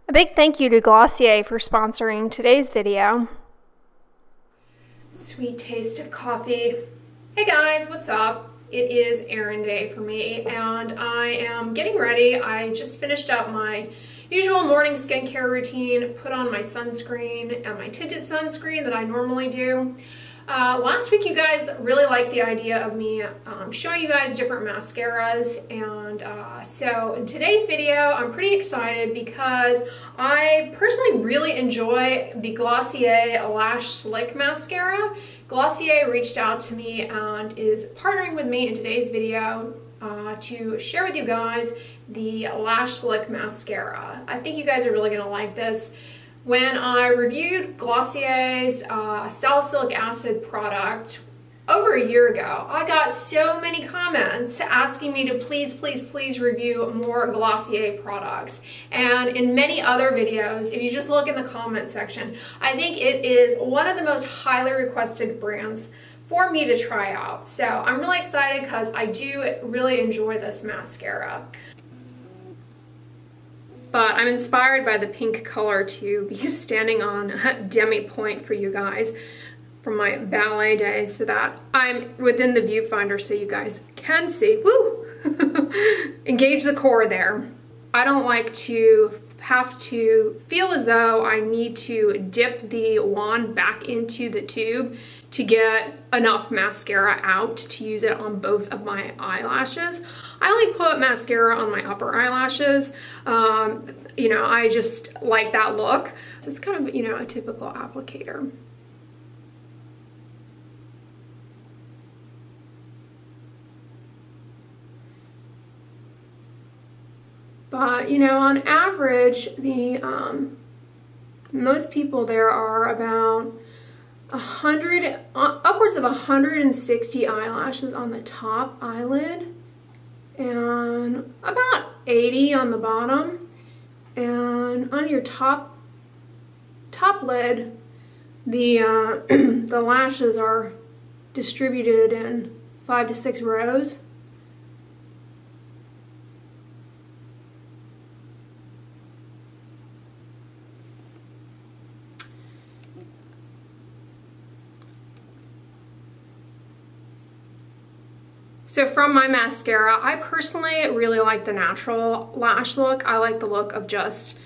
A big thank you to Glossier for sponsoring today's video. Sweet taste of coffee. Hey guys, what's up? It is errand day for me and I am getting ready. I just finished up my usual morning skincare routine, put on my sunscreen and my tinted sunscreen that I normally do. Last week you guys really liked the idea of me showing you guys different mascaras, and so in today's video I'm pretty excited because I personally really enjoy the Glossier Lash Slick Mascara. Glossier reached out to me and is partnering with me in today's video to share with you guys the Lash Slick Mascara. I think you guys are really going to like this. When I reviewed Glossier's salicylic acid product over a year ago, I got so many comments asking me to please review more Glossier products. And in many other videos, if you just look in the comment section, I think it is one of the most highly requested brands for me to try out. So I'm really excited because I do really enjoy this mascara. But I'm inspired by the pink color to be standing on demi point for you guys from my ballet day so that I'm within the viewfinder so you guys can see. Woo! Engage the core there. I don't like to have to feel as though I need to dip the wand back into the tube to get enough mascara out to use it on both of my eyelashes. I only put mascara on my upper eyelashes. You know, I just like that look. So it's kind of, you know, a typical applicator. But, you know, on average, the most people there are about 100, upwards of 160 eyelashes on the top eyelid and about 80 on the bottom. And on your top lid, the the lashes are distributed in 5 to 6 rows. So from my mascara, I personally really like the natural lash look. I like the look of just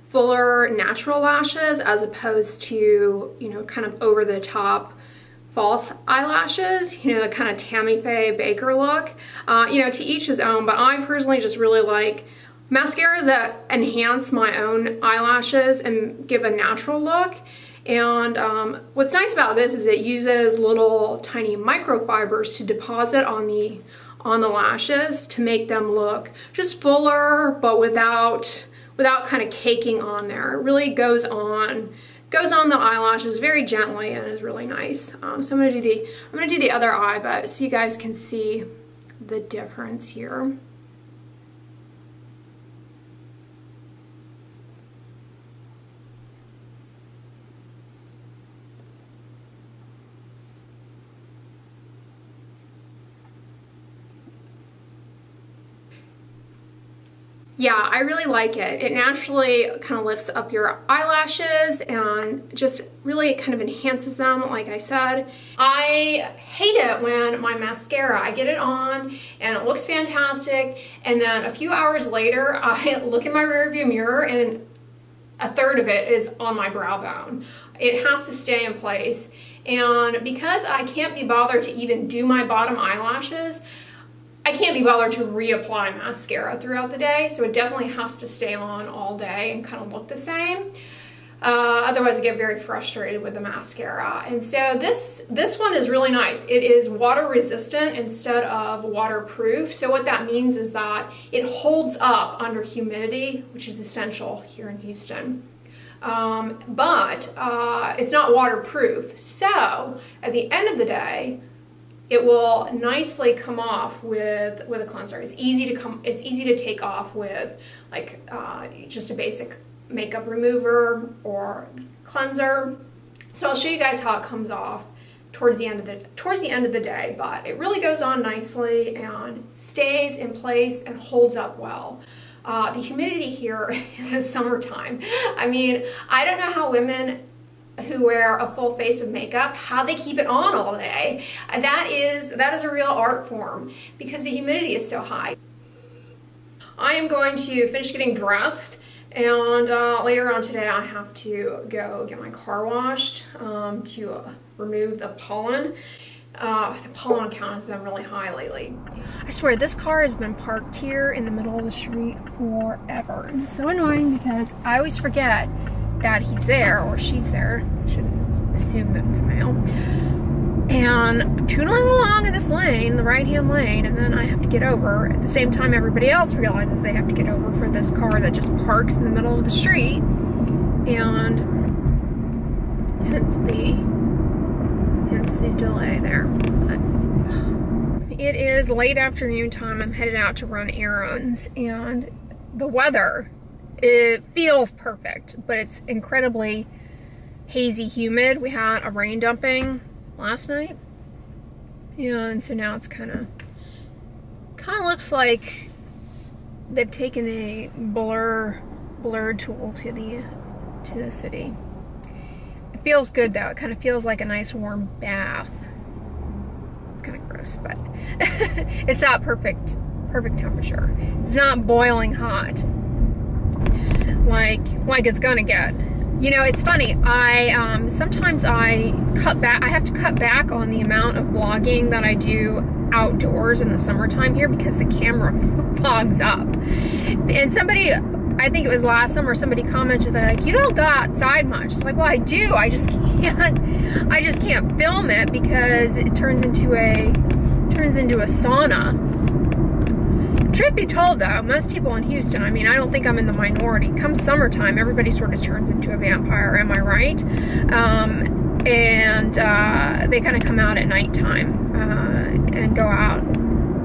fuller natural lashes as opposed to, you know, kind of over the top false eyelashes, you know, the kind of Tammy Faye Baker look. You know, to each his own, but I personally just really like mascaras that enhance my own eyelashes and give a natural look. And what's nice about this is it uses little tiny microfibers to deposit on the lashes to make them look just fuller, but without kind of caking on there. It really goes on the eyelashes very gently and is really nice. So I'm gonna do the other eye, but so you guys can see the difference here. Yeah, I really like it. It naturally kind of lifts up your eyelashes and just really kind of enhances them, like I said. I hate it when my mascara, I get it on and it looks fantastic, and then a few hours later I look in my rearview mirror and a third of it is on my brow bone. It has to stay in place, and because I can't be bothered to even do my bottom eyelashes, I can't be bothered to reapply mascara throughout the day, so it definitely has to stay on all day and kind of look the same. Otherwise I get very frustrated with the mascara. And so this one is really nice. It is water resistant instead of waterproof. So what that means is that it holds up under humidity, which is essential here in Houston. But it's not waterproof. So at the end of the day, it will nicely come off with a cleanser. It's easy to take off with like just a basic makeup remover or cleanser. So I'll show you guys how it comes off towards the end of the day, but it really goes on nicely and stays in place and holds up well. the humidity here in the summertime. I mean, I don't know how women who wear a full face of makeup, how they keep it on all day. That is a real art form because the humidity is so high. I am going to finish getting dressed, and later on today I have to go get my car washed to remove the pollen. The pollen count has been really high lately. I swear this car has been parked here in the middle of the street forever. And it's so annoying because I always forget that he's there or she's there. I shouldn't assume that it's a male. And I'm tootling along in this lane, the right-hand lane, and then I have to get over at the same time everybody else realizes they have to get over for this car that just parks in the middle of the street. And hence the delay there. But it is late afternoon time. I'm headed out to run errands, and the weather, it feels perfect, but it's incredibly hazy, humid. We had a rain dumping last night, and so now it's kind of looks like they've taken a blurred tool to the city. It feels good though. It kind of feels like a nice warm bath. It's kind of gross, but it's not perfect temperature. It's not boiling hot like it's gonna get. You know, it's funny, sometimes I have to cut back on the amount of vlogging that I do outdoors in the summertime here because the camera fogs up. And somebody, I think it was last summer, somebody commented that, like, you don't go outside much. It's like, well, I do, I just can't film it because it turns into a sauna. Truth be told though, most people in Houston, I mean, I don't think I'm in the minority. Come summertime, everybody sort of turns into a vampire, am I right? And they kind of come out at nighttime and go out,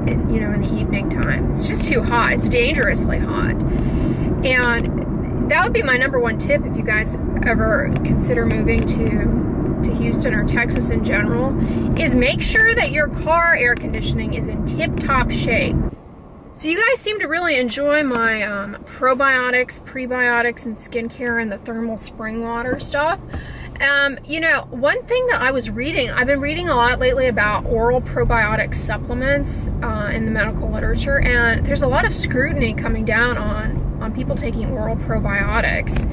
you know, in the evening time. It's just too hot. It's dangerously hot. And that would be my #1 tip if you guys ever consider moving to Houston or Texas in general, is make sure that your car air conditioning is in tip-top shape. So you guys seem to really enjoy my probiotics, prebiotics, and skincare and the thermal spring water stuff. You know, one thing that I was reading, I've been reading a lot lately about oral probiotic supplements in the medical literature, and there's a lot of scrutiny coming down on people taking oral probiotics.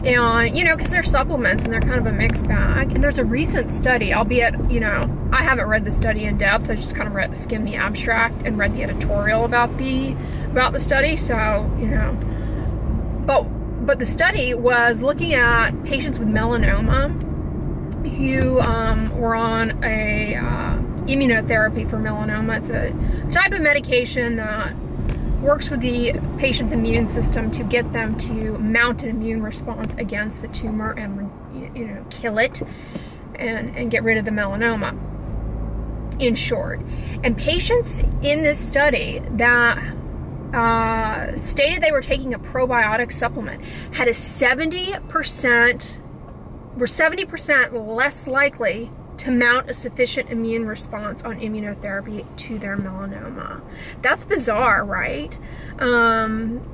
And, you know, because they're supplements and they're kind of a mixed bag. And there's a recent study, albeit, you know, I haven't read the study in depth. I just kind of skimmed the abstract and read the editorial about the study. So, you know, but the study was looking at patients with melanoma who were on a immunotherapy for melanoma. It's a type of medication that works with the patient's immune system to get them to mount an immune response against the tumor and, you know, kill it and get rid of the melanoma, in short. And patients in this study that stated they were taking a probiotic supplement had a 70% less likely to mount a sufficient immune response on immunotherapy to their melanoma. That's bizarre, right?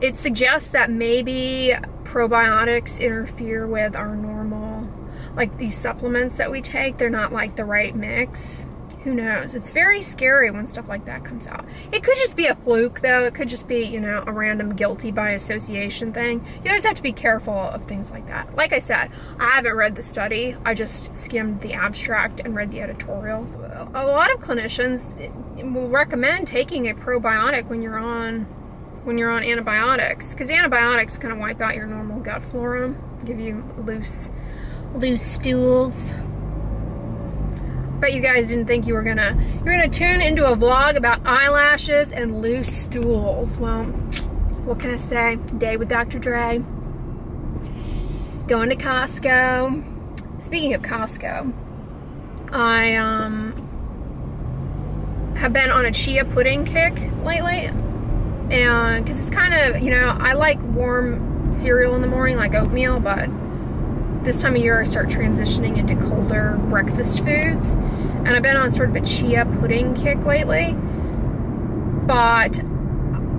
It suggests that maybe probiotics interfere with our normal, like these supplements that we take, they're not like the right mix. Who knows? It's very scary when stuff like that comes out. It could just be a fluke though. It could just be, you know, a random guilty by association thing. You always have to be careful of things like that. Like I said, I haven't read the study. I just skimmed the abstract and read the editorial. A lot of clinicians will recommend taking a probiotic when you're on antibiotics, because antibiotics kind of wipe out your normal gut flora, give you loose stools. Bet you guys didn't think you're gonna tune into a vlog about eyelashes and loose stools. Well, what can I say? Day with Dr. Dray. Going to Costco. Speaking of Costco, I have been on a chia pudding kick lately, and because it's kind of, you know, I like warm cereal in the morning, like oatmeal, but this time of year I start transitioning into colder breakfast foods, and I've been on sort of a chia pudding kick lately. But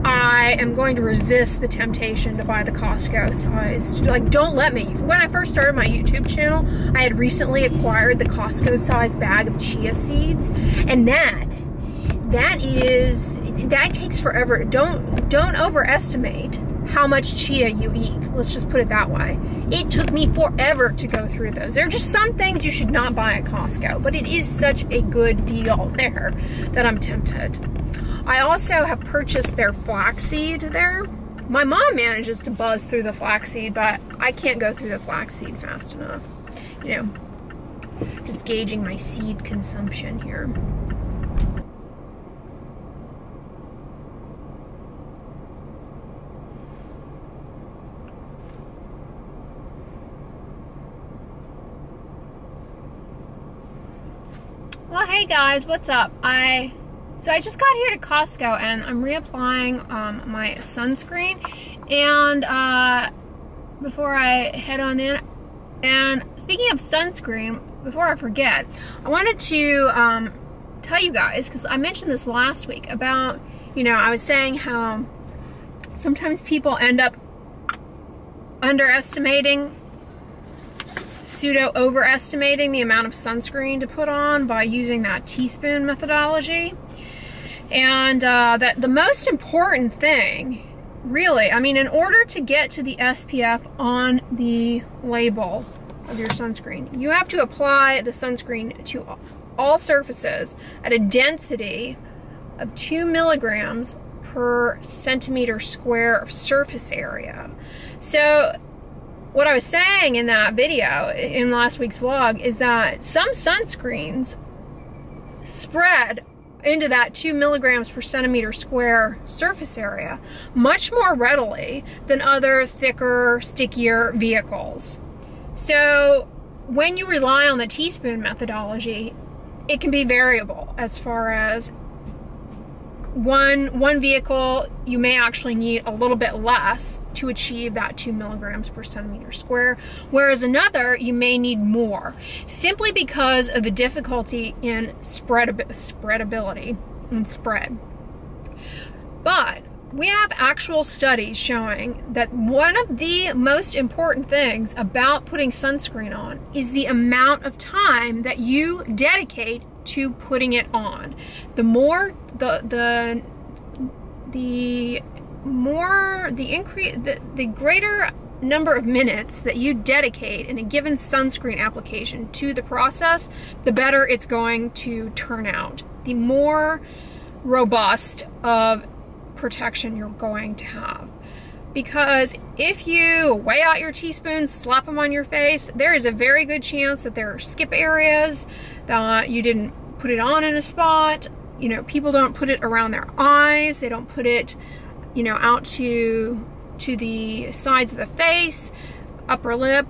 I am going to resist the temptation to buy the Costco size. Like, don't let me. When I first started my YouTube channel, I had recently acquired the Costco size bag of chia seeds, and that takes forever. Don't overestimate how much chia you eat. Let's just put it that way. It took me forever to go through those. There are just some things you should not buy at Costco, but it is such a good deal there that I'm tempted. I also have purchased their flaxseed there. My mom manages to buzz through the flaxseed, but I can't go through the flaxseed fast enough. You know, just gauging my seed consumption here. Well, hey guys, what's up? So I just got here to Costco and I'm reapplying my sunscreen, and before I head on in, and speaking of sunscreen, before I forget, I wanted to tell you guys, because I mentioned this last week about, you know, I was saying how sometimes people end up underestimating, overestimating the amount of sunscreen to put on by using that teaspoon methodology. And that the most important thing, really, I mean, in order to get to the SPF on the label of your sunscreen, you have to apply the sunscreen to all surfaces at a density of 2 milligrams per centimeter square of surface area. So what I was saying in that video, in last week's vlog, is that some sunscreens spread into that 2 milligrams per centimeter square surface area much more readily than other thicker, stickier vehicles. So when you rely on the teaspoon methodology, it can be variable as far as one vehicle, you may actually need a little bit less to achieve that 2 milligrams per centimeter square, whereas another, you may need more, simply because of the difficulty in spreadability and spread. But we have actual studies showing that one of the most important things about putting sunscreen on is the amount of time that you dedicate to putting it on. The more the greater number of minutes that you dedicate in a given sunscreen application to the process, the better it's going to turn out. The more robust of protection you're going to have. Because if you weigh out your teaspoons, slap them on your face, there is a very good chance that there are skip areas, that you didn't put it on in a spot. You know, people don't put it around their eyes, they don't put it, you know, out to the sides of the face, upper lip,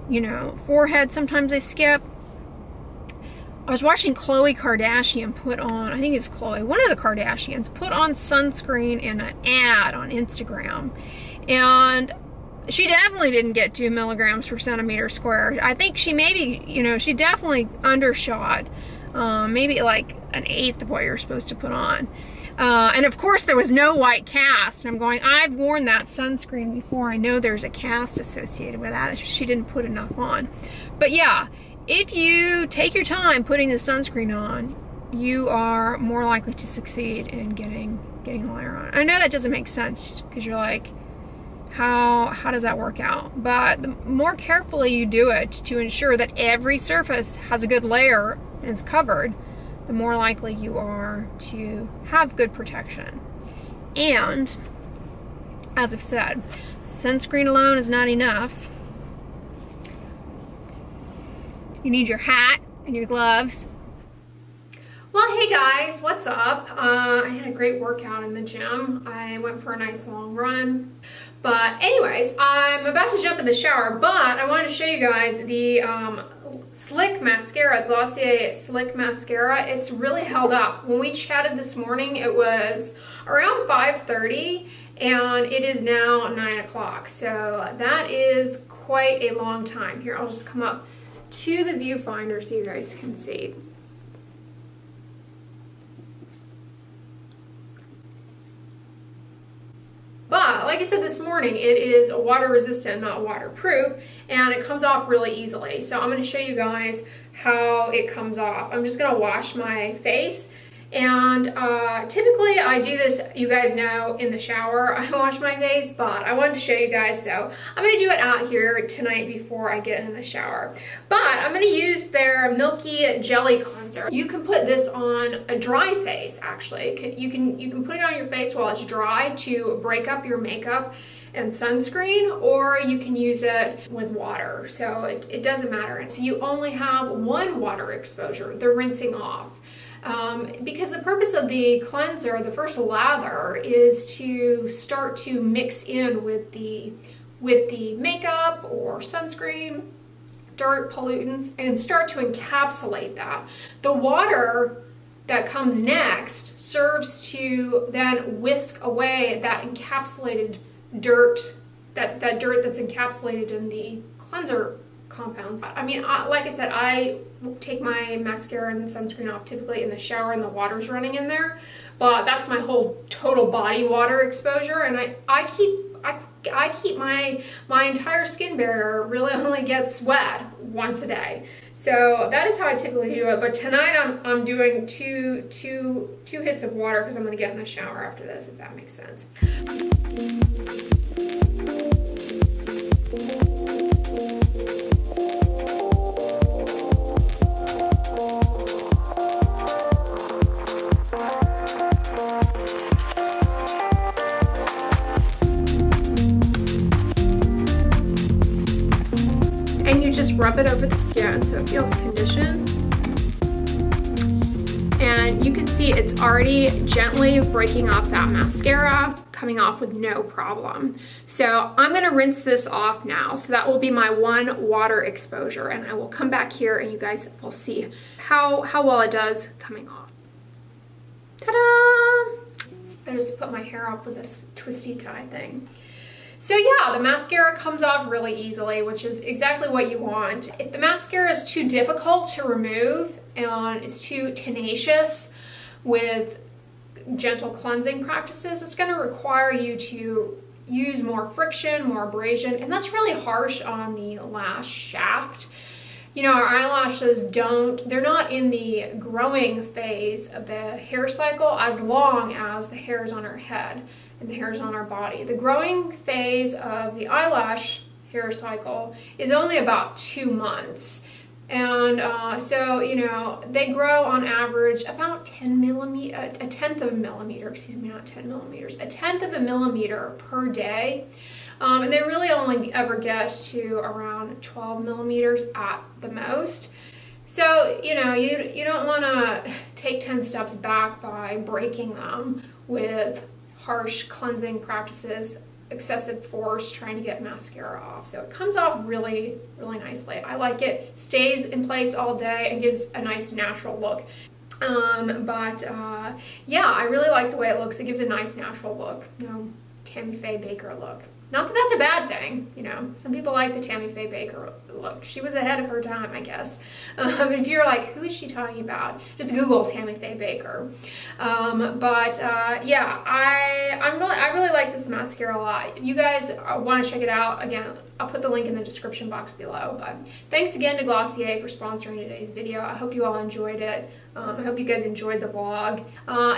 you know, forehead, sometimes they skip. I was watching Khloe Kardashian put on, I think it's Khloe, one of the Kardashians, put on sunscreen in an ad on Instagram. And she definitely didn't get 2 milligrams per centimeter square. I think she maybe, you know, she definitely undershot, maybe like an eighth of what you're supposed to put on. And of course there was no white cast. And I'm going, I've worn that sunscreen before. I know there's a cast associated with that. She didn't put enough on. But yeah, if you take your time putting the sunscreen on, you are more likely to succeed in getting a layer on. I know that doesn't make sense, because you're like, how does that work out? But the more carefully you do it to ensure that every surface has a good layer and is covered, the more likely you are to have good protection. And as I've said, sunscreen alone is not enough. You need your hat and your gloves. Well, hey guys, what's up? I had a great workout in the gym. I went for a nice long run. But anyways, I'm about to jump in the shower, but I wanted to show you guys the Slick Mascara, the Glossier Slick Mascara. It's really held up. When we chatted this morning, it was around 5:30, and it is now 9 o'clock. So that is quite a long time. Here, I'll just come up to the viewfinder so you guys can see. I said this morning, it is water resistant, not waterproof, and it comes off really easily. So I'm going to show you guys how it comes off. I'm just going to wash my face, and typically I do this, you guys know, in the shower. I wash my face, but I wanted to show you guys, so I'm going to do it out here tonight before I get in the shower. But I'm going to use their Milky Jelly Cleanser. You can put this on a dry face, actually. You can put it on your face while it's dry to break up your makeup and sunscreen, or you can use it with water, so it doesn't matter. So you only have one water exposure, the rinsing off. Because the purpose of the cleanser, the first lather, is to start to mix in with the makeup or sunscreen, dirt, pollutants, and start to encapsulate that. The water that comes next serves to then whisk away that encapsulated dirt, that dirt that's encapsulated in the cleanser compounds. I mean, like I said, I take my mascara and sunscreen off typically in the shower and the water's running in there, but that's my whole total body water exposure, and I keep my entire skin barrier really only gets wet once a day. So that is how I typically do it. But tonight I'm doing two hits of water because I'm going to get in the shower after this, if that makes sense. Rub it over the skin so it feels conditioned, and you can see it's already gently breaking off that mascara, coming off with no problem. So I'm going to rinse this off now, so that will be my one water exposure, and I will come back here and you guys will see how well it does coming off. Ta-da! I just put my hair up with this twisty tie thing. So yeah, the mascara comes off really easily, which is exactly what you want. If the mascara is too difficult to remove and is too tenacious with gentle cleansing practices, it's going to require you to use more friction, more abrasion, and that's really harsh on the lash shaft. You know, our eyelashes they're not in the growing phase of the hair cycle as long as the hairs on our head and the hairs on our body. The growing phase of the eyelash hair cycle is only about 2 months. And so, you know, they grow on average about a tenth of a millimeter per day. And they really only ever get to around 12 millimeters at the most. So, you know, you don't want to take 10 steps back by breaking them with harsh cleansing practices, excessive force, trying to get mascara off. So it comes off really, really nicely. I like it. Stays in place all day and gives a nice natural look. Yeah, I really like the way it looks. It gives a nice natural look, you know, Tammy Faye Baker look. Not that that's a bad thing, you know. Some people like the Tammy Faye Baker look. She was ahead of her time, I guess. If you're like, who is she talking about? Just Google Tammy Faye Baker. Yeah, I really like this mascara a lot. If you guys want to check it out, again, I'll put the link in the description box below. But thanks again to Glossier for sponsoring today's video. I hope you all enjoyed it. I hope you guys enjoyed the vlog.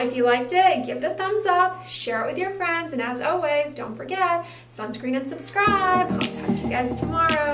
If you liked it, give it a thumbs up, share it with your friends, and as always, don't forget, sunscreen and subscribe. I'll talk to you guys tomorrow.